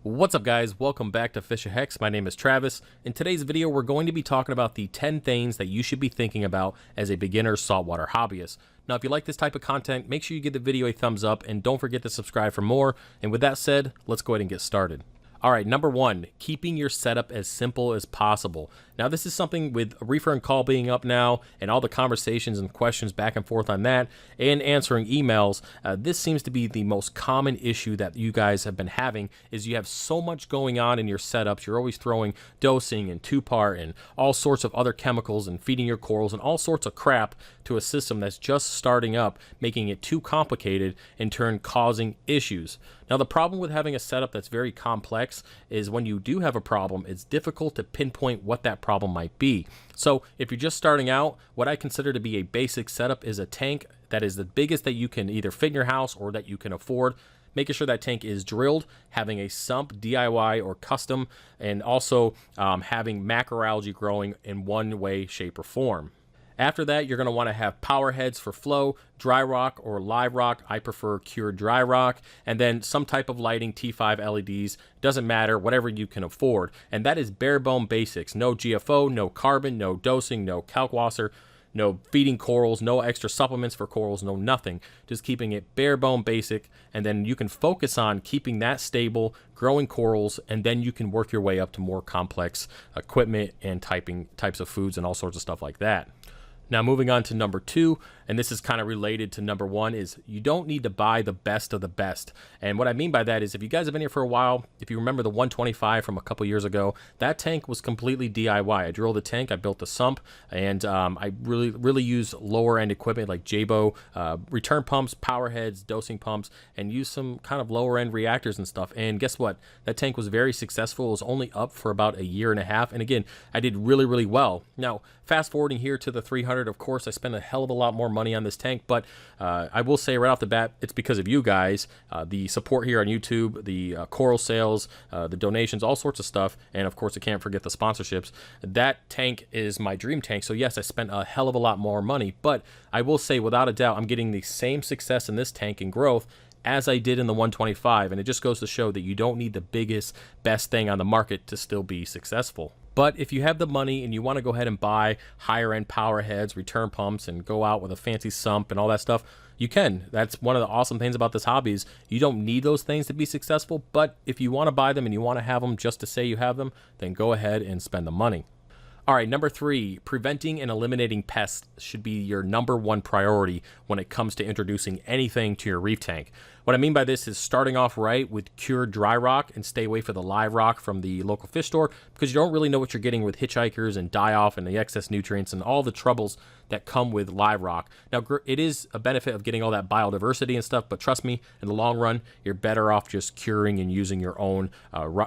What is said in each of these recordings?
What's up, guys? Welcome back to FishOfHex. My name is Travis. In today's video, we're going to be talking about the 10 things that you should be thinking about as a beginner saltwater hobbyist. Now, if you like this type of content, make sure you give the video a thumbs up and don't forget to subscribe for more. And with that said, let's go ahead and get started. All right, number one, keeping your setup as simple as possible. Now, this is something with reefer and call being up now and all the conversations and questions back and forth on that and answering emails. This seems to be the most common issue that you guys have been having is you have so much going on in your setups. You're always throwing dosing and two-part and all sorts of other chemicals and feeding your corals and all sorts of crap to a system that's just starting up, making it too complicated, in turn causing issues. Now, the problem with having a setup that's very complex is when you do have a problem, it's difficult to pinpoint what that problem might be. So if you're just starting out, what I consider to be a basic setup is a tank that is the biggest that you can either fit in your house or that you can afford. Making sure that tank is drilled, having a sump, DIY or custom, and also having macroalgae growing in one way, shape, or form. After that, you're going to want to have power heads for flow, dry rock or live rock. I prefer cured dry rock, and then some type of lighting, T5 LEDs, doesn't matter, whatever you can afford. And that is bare bone basics. No GFO, no carbon, no dosing, no kalkwasser, no feeding corals, no extra supplements for corals, no nothing. Just keeping it bare bone basic, and then you can focus on keeping that stable, growing corals, and then you can work your way up to more complex equipment and types of foods and all sorts of stuff like that. Now, moving on to number two, and this is kind of related to number one, is you don't need to buy the best of the best. And what I mean by that is if you guys have been here for a while, if you remember the 125 from a couple years ago, that tank was completely DIY. I drilled the tank, I built the sump, and I really used lower end equipment like Jabo, return pumps, power heads, dosing pumps, and used some kind of lower end reactors and stuff. And guess what? That tank was very successful. It was only up for about a year and a half. And again, I did really well. Now, fast forwarding here to the 300, of course, I spent a hell of a lot more money on this tank, but I will say right off the bat, it's because of you guys, the support here on YouTube, the coral sales, the donations, all sorts of stuff, and of course, I can't forget the sponsorships. That tank is my dream tank, so yes, I spent a hell of a lot more money, but I will say without a doubt, I'm getting the same success in this tank and growth as I did in the 125, and it just goes to show that you don't need the biggest, best thing on the market to still be successful. But if you have the money and you want to go ahead and buy higher end power heads, return pumps, and go out with a fancy sump and all that stuff, you can. That's one of the awesome things about this hobby is you don't need those things to be successful, but if you want to buy them and you want to have them just to say you have them, then go ahead and spend the money. All right, number three, preventing and eliminating pests should be your number one priority when it comes to introducing anything to your reef tank. What I mean by this is starting off right with cured dry rock and stay away from the live rock from the local fish store because you don't really know what you're getting with hitchhikers and die-off and the excess nutrients and all the troubles that come with live rock. Now, it is a benefit of getting all that biodiversity and stuff, but trust me, in the long run, you're better off just curing and using your own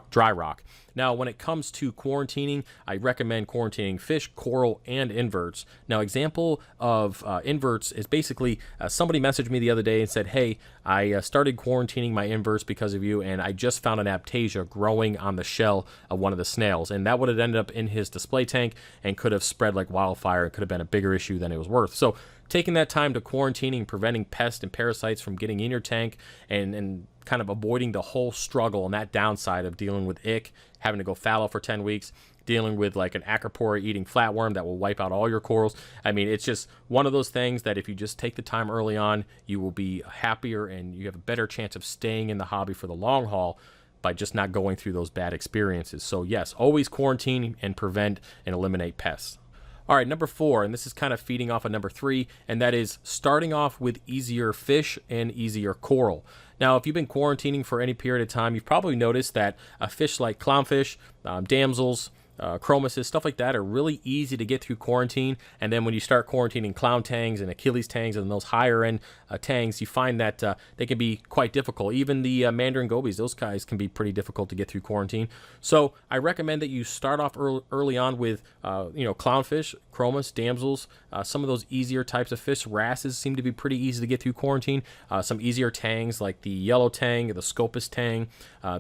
dry rock. Now, when it comes to quarantining, I recommend quarantining fish, coral, and inverts. Now, example of inverts is basically somebody messaged me the other day and said, hey, I started quarantining my inverts because of you, and I just found an aptasia growing on the shell of one of the snails, and that would have ended up in his display tank and could have spread like wildfire. It could have been a bigger issue than it was worth. So taking that time to quarantining, preventing pests and parasites from getting in your tank, and kind of avoiding the whole struggle and that downside of dealing with ick, having to go fallow for 10 weeks, dealing with like an acropora eating flatworm that will wipe out all your corals. I mean, it's just one of those things that if you just take the time early on, you will be happier and you have a better chance of staying in the hobby for the long haul by just not going through those bad experiences. So yes, always quarantine and prevent and eliminate pests. All right, number four, and this is kind of feeding off of number three, and that is starting off with easier fish and easier coral. Now, if you've been quarantining for any period of time, you've probably noticed that fish like clownfish, damsels, chromuses, stuff like that are really easy to get through quarantine. And then when you start quarantining clown tangs and Achilles tangs and those higher end tangs, you find that they can be quite difficult. Even the mandarin gobies, those guys can be pretty difficult to get through quarantine. So I recommend that you start off early on with clownfish, chromus, damsels, some of those easier types of fish. Wrasses seem to be pretty easy to get through quarantine. Some easier tangs like the yellow tang, the scopus tang,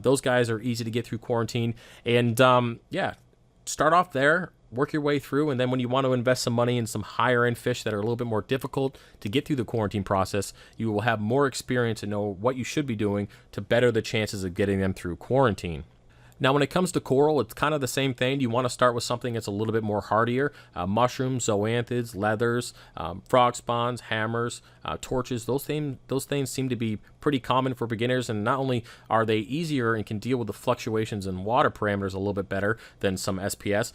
those guys are easy to get through quarantine. And yeah, start off there, work your way through, and then when you want to invest some money in some higher end fish that are a little bit more difficult to get through the quarantine process, you will have more experience and know what you should be doing to better the chances of getting them through quarantine. Now, when it comes to coral, it's kind of the same thing. You want to start with something that's a little bit more hardier. Mushrooms, zoanthids, leathers, frog spawns, hammers, torches. Those things seem to be pretty common for beginners, and not only are they easier and can deal with the fluctuations in water parameters a little bit better than some SPS,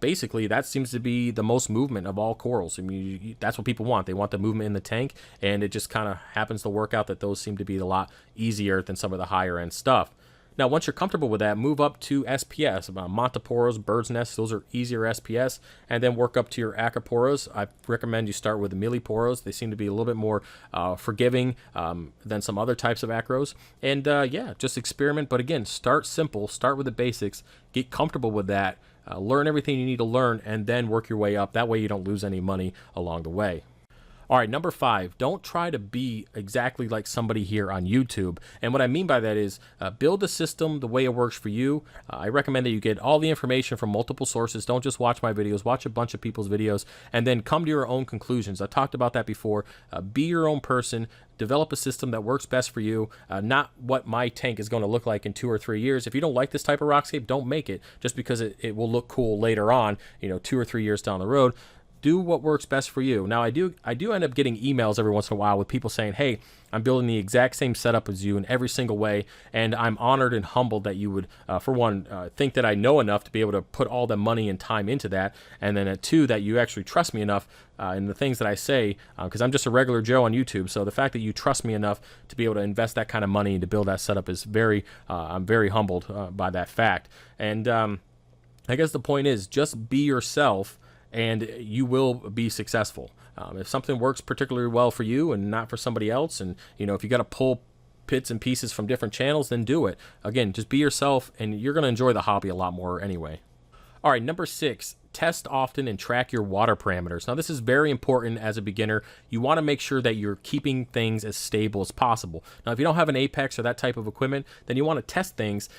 basically that seems to be the most movement of all corals. I mean, that's what people want. They want the movement in the tank, and it just kind of happens to work out that those seem to be a lot easier than some of the higher end stuff. Now, once you're comfortable with that, move up to SPS, Montiporos, bird's nests. Those are easier SPS, and then work up to your Acroporos. I recommend you start with the Milliporos. They seem to be a little bit more forgiving than some other types of acros. And yeah, just experiment. But again, start simple. Start with the basics. Get comfortable with that. Learn everything you need to learn, and then work your way up. That way you don't lose any money along the way. All right, number 5, don't try to be exactly like somebody here on YouTube. And what I mean by that is build a system the way it works for you. I recommend that you get all the information from multiple sources. Don't just watch my videos, watch a bunch of people's videos, and then come to your own conclusions. I talked about that before. Be your own person. Develop a system that works best for you, not what my tank is going to look like in 2 or 3 years. If you don't like this type of rockscape, don't make it just because it will look cool later on, 2 or 3 years down the road. Do what works best for you. Now, I do end up getting emails every once in a while with people saying, hey, I'm building the exact same setup as you in every single way, and I'm honored and humbled that you would, for one, think that I know enough to be able to put all the money and time into that, and then 2, that you actually trust me enough in the things that I say, because I'm just a regular Joe on YouTube. So the fact that you trust me enough to be able to invest that kind of money and to build that setup is I'm very humbled by that fact. And I guess the point is, just be yourself, and you will be successful. If something works particularly well for you and not for somebody else, and if you got to pull bits and pieces from different channels, then do it. Again, just be yourself, and you're going to enjoy the hobby a lot more anyway. All right, number 6, test often and track your water parameters. Now, this is very important as a beginner. You want to make sure that you're keeping things as stable as possible. Now, if you don't have an Apex or that type of equipment, then you want to test things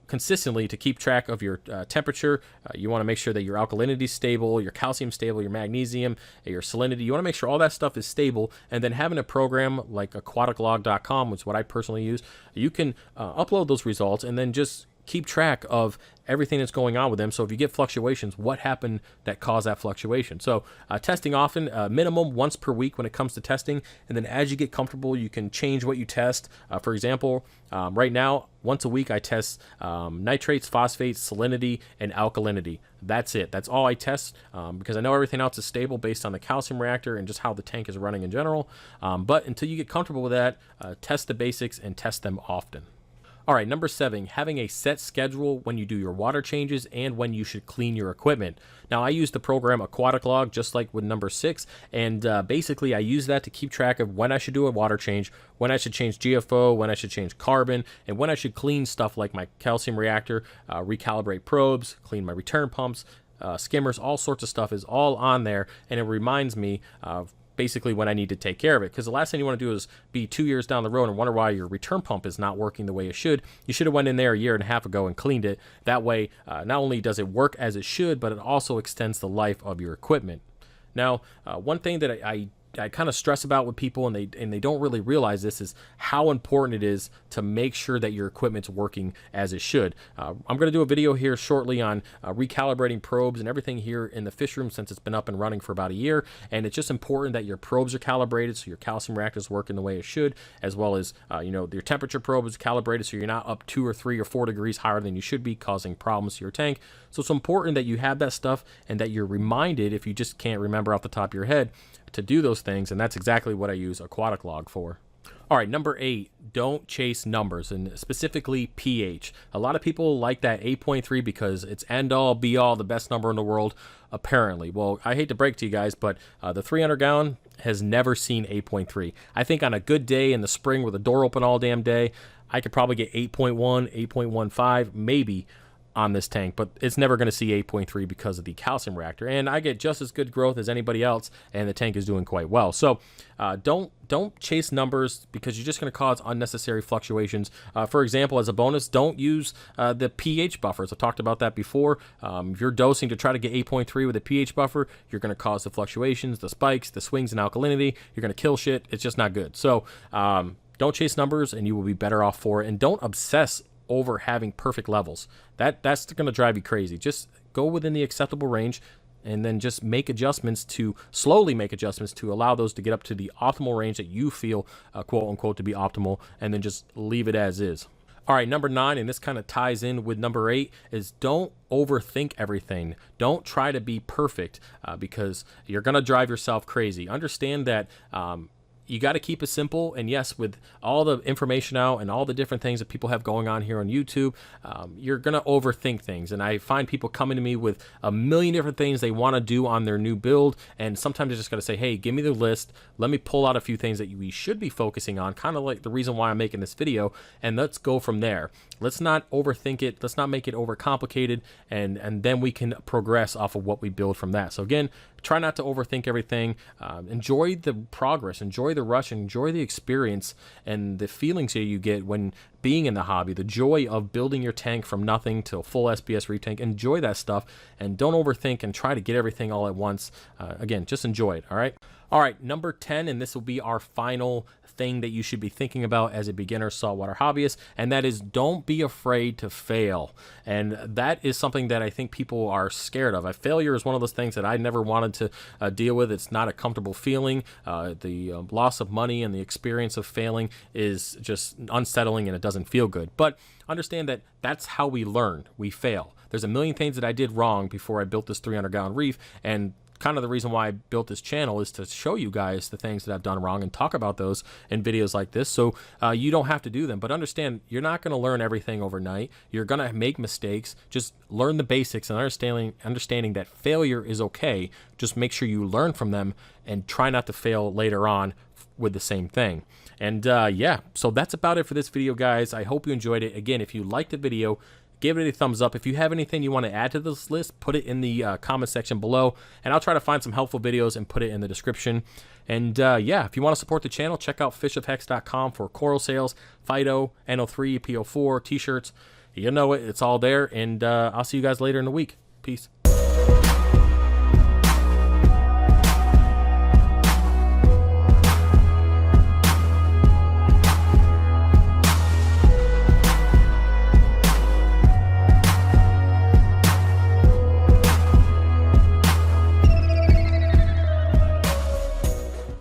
consistently to keep track of your temperature. You want to make sure that your alkalinity is stable, your calcium stable, your magnesium, your salinity. You want to make sure all that stuff is stable, and then having a program like aquaticlog.com, which is what I personally use, you can upload those results and then just keep track of everything that's going on with them. So if you get fluctuations, what happened that caused that fluctuation? So testing often, minimum once per week when it comes to testing. And then as you get comfortable, you can change what you test. For example, right now, once a week, I test nitrates, phosphates, salinity, and alkalinity. That's it. That's all I test because I know everything else is stable based on the calcium reactor and just how the tank is running in general. But until you get comfortable with that, test the basics and test them often. All right, number 7, having a set schedule when you do your water changes and when you should clean your equipment. Now, I use the program Aquaticlog just like with number 6, and basically I use that to keep track of when I should do a water change, when I should change GFO, when I should change carbon, and when I should clean stuff like my calcium reactor, recalibrate probes, clean my return pumps, skimmers, all sorts of stuff is all on there, and it reminds me of basically when I need to take care of it. Because the last thing you want to do is be 2 years down the road and wonder why your return pump is not working the way it should. You should have went in there a year and a half ago and cleaned it. That way, not only does it work as it should, but it also extends the life of your equipment. Now, one thing that I kind of stress about with people, and they don't really realize this, is how important it is to make sure that your equipment's working as it should. I'm going to do a video here shortly on recalibrating probes and everything here in the fish room since it's been up and running for about a year, and it's just important that your probes are calibrated so your calcium reactor is working the way it should, as well as your temperature probe is calibrated so you're not up 2 or 3 or 4 degrees higher than you should be, causing problems to your tank. So it's important that you have that stuff and that you're reminded, if you just can't remember off the top of your head, to do those things, and that's exactly what I use Aquaticlog for. All right, number 8, don't chase numbers, and specifically pH. A lot of people like that 8.3 because it's end all be all, the best number in the world, apparently. Well, I hate to break to you guys, but the 300 gallon has never seen 8.3. I think on a good day in the spring with the door open all damn day, I could probably get 8.1, 8.15, maybe. on this tank, but it's never going to see 8.3 because of the calcium reactor, and I get just as good growth as anybody else, and the tank is doing quite well. So don't chase numbers, because you're just going to cause unnecessary fluctuations. For example, as a bonus, don't use the pH buffers. I've talked about that before. If you're dosing to try to get 8.3 with a pH buffer, you're going to cause the fluctuations, the spikes, the swings in alkalinity. You're going to kill shit. It's just not good. So don't chase numbers, and you will be better off for it. And don't obsess over having perfect levels. That's going to drive you crazy. Just go within the acceptable range, and then just make adjustments to slowly make adjustments to allow those to get up to the optimal range that you feel quote unquote to be optimal, and then just leave it as is. All right, number 9, and this kind of ties in with number 8, is don't overthink everything. Don't try to be perfect, because you're going to drive yourself crazy. Understand that you got to keep it simple. And yes, with all the information out and all the different things that people have going on here on YouTube, you're going to overthink things. And I find people coming to me with a million different things they want to do on their new build. And sometimes I just got to say, hey, give me the list. Let me pull out a few things that we should be focusing on, kind of like the reason why I'm making this video. And let's go from there. Let's not overthink it. Let's not make it overcomplicated. And then we can progress off of what we build from that. So again, try not to overthink everything. Enjoy the progress, enjoy the rush, enjoy the experience and the feelings that you get when being in the hobby, the joy of building your tank from nothing to a full SBS reef tank. Enjoy that stuff, and don't overthink and try to get everything all at once. Again, just enjoy it. All right, number 10, and this will be our final thing that you should be thinking about as a beginner saltwater hobbyist, and that is don't be afraid to fail. And that is something that I think people are scared of. Failure is one of those things that I never wanted to deal with. It's not a comfortable feeling. The loss of money and the experience of failing is just unsettling, and it doesn't feel good. But understand that that's how we learn. We fail. There's a million things that I did wrong before I built this 300-gallon reef, and kind of the reason why I built this channel is to show you guys the things that I've done wrong and talk about those in videos like this, so you don't have to do them. But understand, you're not going to learn everything overnight. You're going to make mistakes. Just learn the basics and understanding that failure is okay. Just make sure you learn from them and try not to fail later on with the same thing. And yeah, so that's about it for this video, guys. I hope you enjoyed it. Again, if you liked the video, give it a thumbs up. If you have anything you want to add to this list, put it in the comment section below, and I'll try to find some helpful videos and put it in the description. And yeah, if you want to support the channel, check out FishOfHex.com for coral sales, Phyto, NO3, PO4, t-shirts. You know it, it's all there. And I'll see you guys later in the week. Peace.